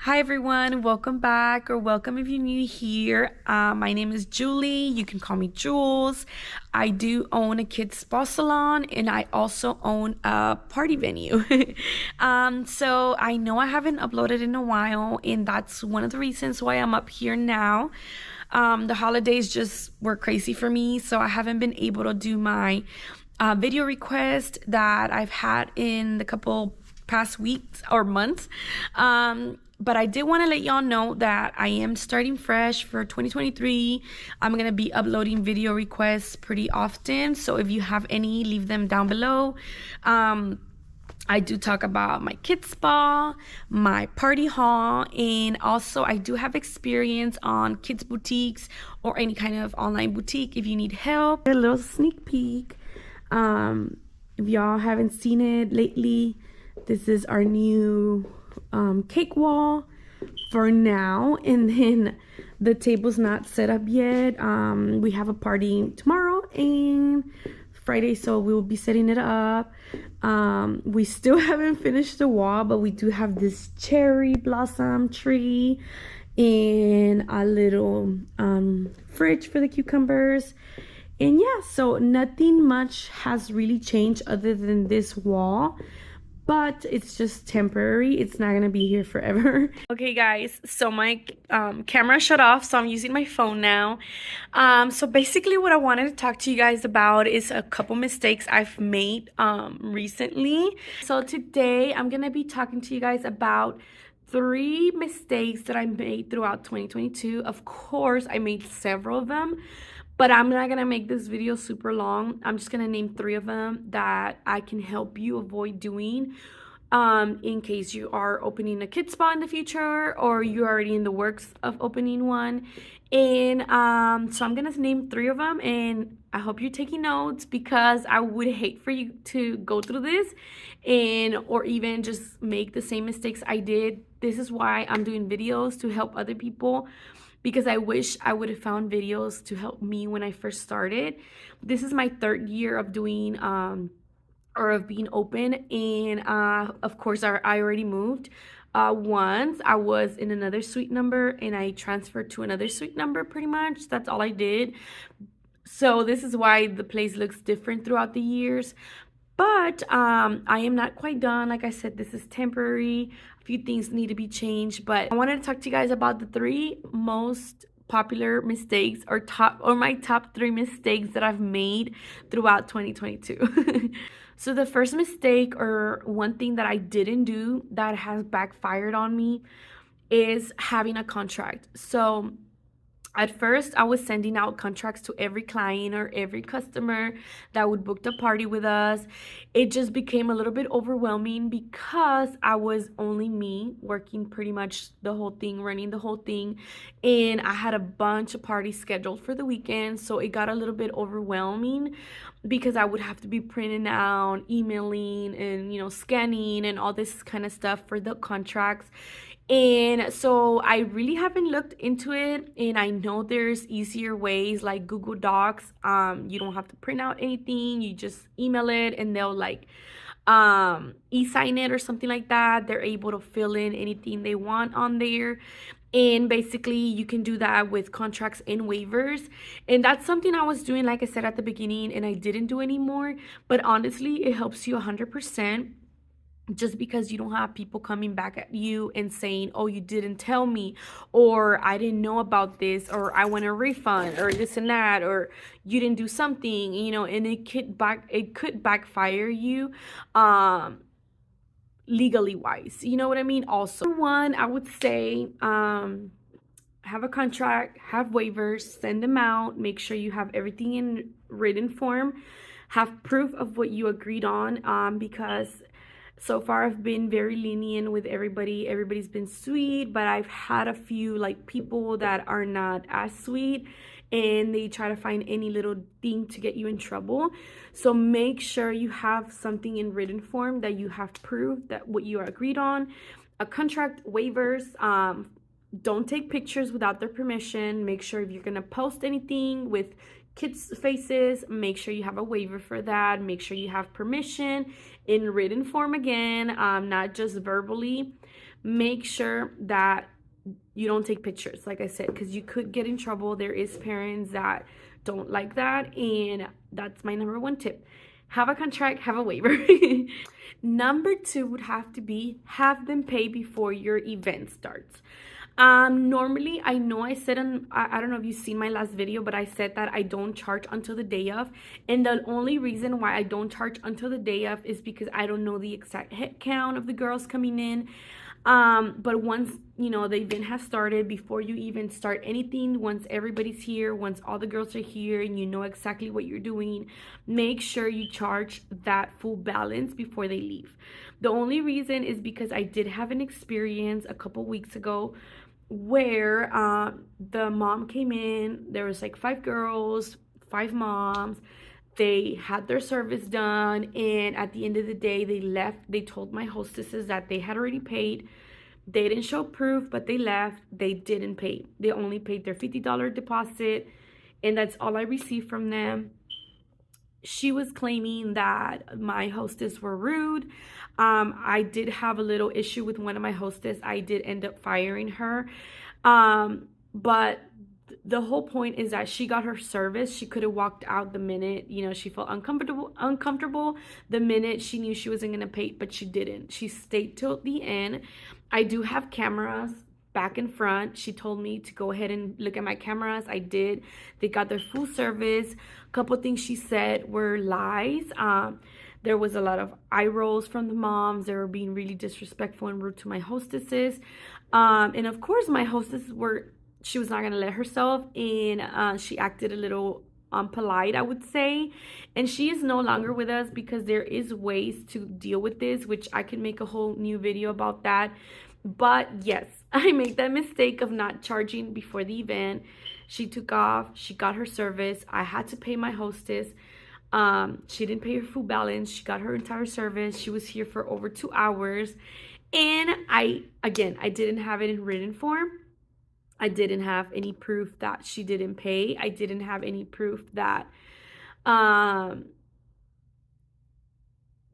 Hi everyone, welcome back or welcome if you're new here. My name is Julie. You can call me Jules. I do own a kids spa salon and I also own a party venue. So I know I haven't uploaded in a while, and that's one of the reasons why I'm up here now. The holidays just were crazy for me, so I haven't been able to do my video request that I've had in the couple past weeks or months. But I did want to let y'all know that I am starting fresh for 2023. I'm going to be uploading video requests pretty often. So if you have any, leave them down below. I do talk about my kids spa, my party haul, and also I do have experience on kids boutiques or any kind of online boutique if you need help. A little sneak peek. If y'all haven't seen it lately, this is our new cake wall for now, and then the table's not set up yet. We have a party tomorrow and Friday, so we will be setting it up. We still haven't finished the wall, but we do have this cherry blossom tree and a little fridge for the cucumbers. And yeah, so nothing much has really changed other than this wall, but it's just temporary. It's not gonna be here forever. Okay guys, so my camera shut off, so I'm using my phone now. So basically what I wanted to talk to you guys about is a couple mistakes I've made recently. So today I'm gonna be talking to you guys about 3 mistakes that I made throughout 2022. Of course, I made several of them, but I'm not gonna make this video super long. I'm just gonna name 3 of them that I can help you avoid doing in case you are opening a kids spa in the future or you're already in the works of opening one. And so I'm gonna name 3 of them, and I hope you're taking notes because I would hate for you to go through this or even just make the same mistakes I did. This is why I'm doing videos, to help other people, because I wish I would have found videos to help me when I first started. This is my 3rd year of doing or of being open, and of course I already moved. Once I was in another suite number and I transferred to another suite number. Pretty much that's all I did. So this is why the place looks different throughout the years. But I am not quite done. Like I said, this is temporary. A few things need to be changed. But I wanted to talk to you guys about the 3 most popular mistakes, or my top 3 mistakes that I've made throughout 2022. So the first mistake, or one thing that I didn't do that has backfired on me, is having a contract. So at first, I was sending out contracts to every client or every customer that would book the party with us. It just became a little bit overwhelming because I was only me working pretty much the whole thing, running the whole thing. And I had a bunch of parties scheduled for the weekend. So it got a little bit overwhelming because I would have to be printing out, emailing, and, scanning and all this kind of stuff for the contracts. And so I really haven't looked into it, and I know there's easier ways like Google Docs. You don't have to print out anything, you just email it and they'll e-sign it or something like that. They're able to fill in anything they want on there, and basically you can do that with contracts and waivers. And that's something I was doing, like I said at the beginning, and I didn't do anymore. But honestly, it helps you 100%. Just because you don't have people coming back at you and saying, oh, you didn't tell me, or I didn't know about this, or I want a refund, or this and that, or you didn't do something, and it could backfire you legally wise, you know what I mean? Also, one, I would say have a contract, have waivers, send them out, make sure you have everything in written form, have proof of what you agreed on, because so far I've been very lenient with everybody. Everybody's been sweet, but I've had a few people that are not as sweet, and they try to find any little thing to get you in trouble. So make sure you have something in written form that you have proof that what you are agreed on. A contract, waivers. Don't take pictures without their permission. Make sure if you're gonna post anything with kids' faces, make sure you have a waiver for that. Make sure you have permission in written form again, not just verbally. make sure that you don't take pictures, like I said, because you could get in trouble. There is parents that don't like that, and that's my number one tip. Have a contract, have a waiver. Number two would have to be have them pay before your event starts. Normally, I know I said I don't know if you've seen my last video, but I said that I don't charge until the day of. And the only reason why I don't charge until the day of is because I don't know the exact head count of the girls coming in. But once, you know, the event has started, before you even start anything, once everybody's here, once all the girls are here and you know exactly what you're doing, make sure you charge that full balance before they leave. The only reason is because I did have an experience a couple weeks ago where the mom came in. There was like 5 girls, 5 moms. They had their service done, and at the end of the day they left. They told my hostesses that they had already paid. They didn't show proof, but they left. They didn't pay. They only paid their $50 deposit, and that's all I received from them. She was claiming that my hostess were rude. I did have a little issue with one of my hostess. I did end up firing her. But the whole point is that she got her service. She could have walked out the minute, you know, she felt uncomfortable the minute she knew she wasn't going to pay, but she didn't. She stayed till the end. I do have cameras back and front. She told me to go ahead and look at my cameras. I did. They got their full service. A couple of things she said were lies. There was a lot of eye rolls from the moms. They were being really disrespectful and rude to my hostesses. And of course, my hostesses she was not going to let herself, and she acted a little unpolite, I would say. And she is no longer with us because there is ways to deal with this, which I can make a whole new video about that. But yes, I made that mistake of not charging before the event. She took off. She got her service. I had to pay my hostess. She didn't pay her full balance. She got her entire service. She was here for over 2 hours. And I didn't have it in written form. I didn't have any proof that she didn't pay. I didn't have any proof that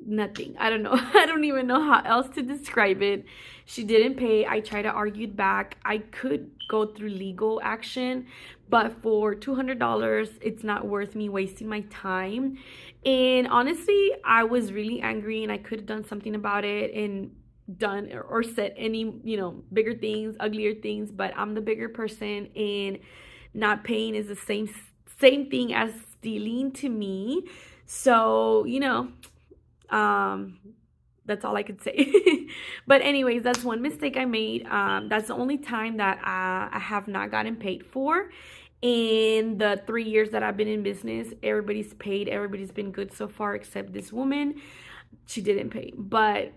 nothing. I don't know. I don't even know how else to describe it. She didn't pay. I tried to argue it back. I could go through legal action, but for $200, it's not worth me wasting my time. And honestly, I was really angry, and I could have done something about it and done or said any, you know, bigger things, uglier things, but I'm the bigger person, and not paying is the same thing as stealing to me. So, you know, that's all I could say. But anyways, that's one mistake I made. That's the only time that I have not gotten paid for. In the 3 years that I've been in business, everybody's paid. Everybody's been good so far except this woman. She didn't pay. But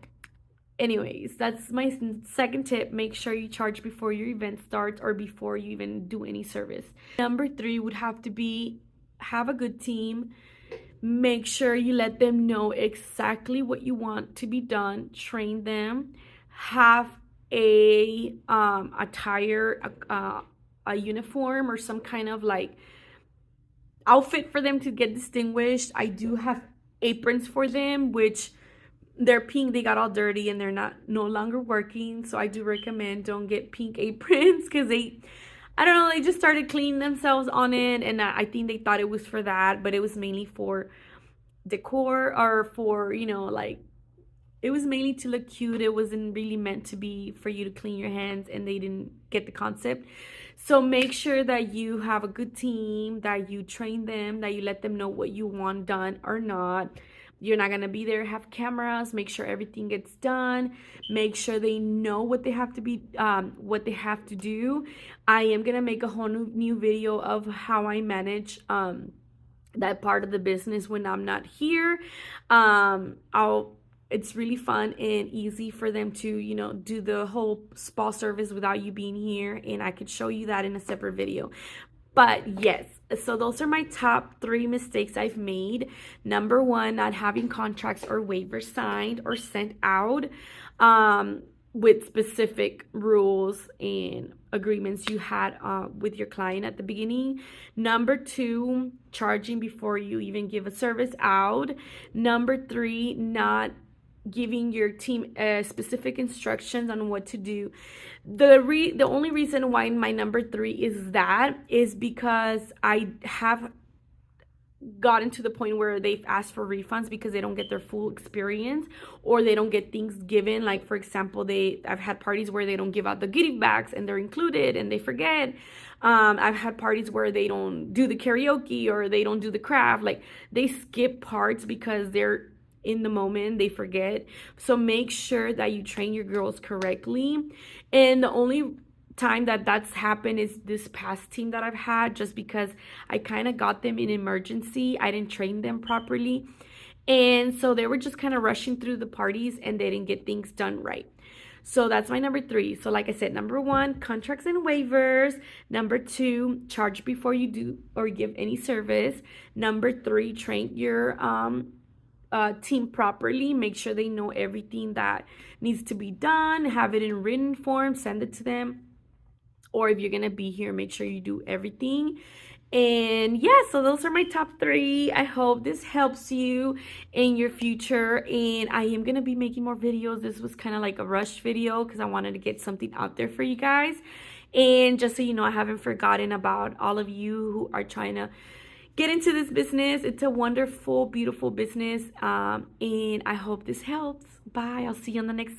anyways, that's my second tip. Make sure you charge before your event starts or before you even do any service. Number 3 would have to be have a good team. Make sure you let them know exactly what you want to be done. Train them. Have a attire, a uniform or some kind of like outfit for them to get distinguished. I do have aprons for them, which they're pink. They got all dirty and they're no longer working. So I do recommend don't get pink aprons because I don't know, they just started cleaning themselves on it, and I think they thought it was for that, but it was mainly for decor or for, you know, like, it was mainly to look cute. It wasn't really meant to be for you to clean your hands, and they didn't get the concept. So make sure that you have a good team, that you train them, that you let them know what you want done or not. You're not going to be there, have cameras, make sure everything gets done, make sure they know what they have to be, what they have to do. I am going to make a whole new video of how I manage that part of the business when I'm not here. It's really fun and easy for them to, you know, do the whole spa service without you being here, and I could show you that in a separate video. But yes, so those are my top 3 mistakes I've made. Number 1, not having contracts or waivers signed or sent out with specific rules and agreements you had with your client at the beginning. Number 2, charging before you even give a service out. Number 3, not giving your team specific instructions on what to do. The only reason why my number three is because I have gotten to the point where they've asked for refunds because they don't get their full experience, or they don't get things given. Like, for example, I've had parties where they don't give out the goodie bags and they're included and they forget. I've had parties where they don't do the karaoke or they don't do the craft. Like, they skip parts because they're in the moment, they forget. So make sure that you train your girls correctly. And the only time that that's happened is this past team that I've had, just because I kind of got them in emergency. I didn't train them properly, and so they were just kind of rushing through the parties and they didn't get things done right. So that's my number three. So like I said, number one, contracts and waivers. Number two, charge before you do or give any service. Number three, train your team properly. Make sure they know everything that needs to be done. Have it in written form, send it to them. Or if you're gonna be here, make sure you do everything. And yeah, so those are my top three. I hope this helps you in your future. And I am gonna be making more videos. This was kind of like a rush video because I wanted to get something out there for you guys. And just so you know, I haven't forgotten about all of you who are trying to get into this business. It's a wonderful, beautiful business. And I hope this helps. Bye. I'll see you on the next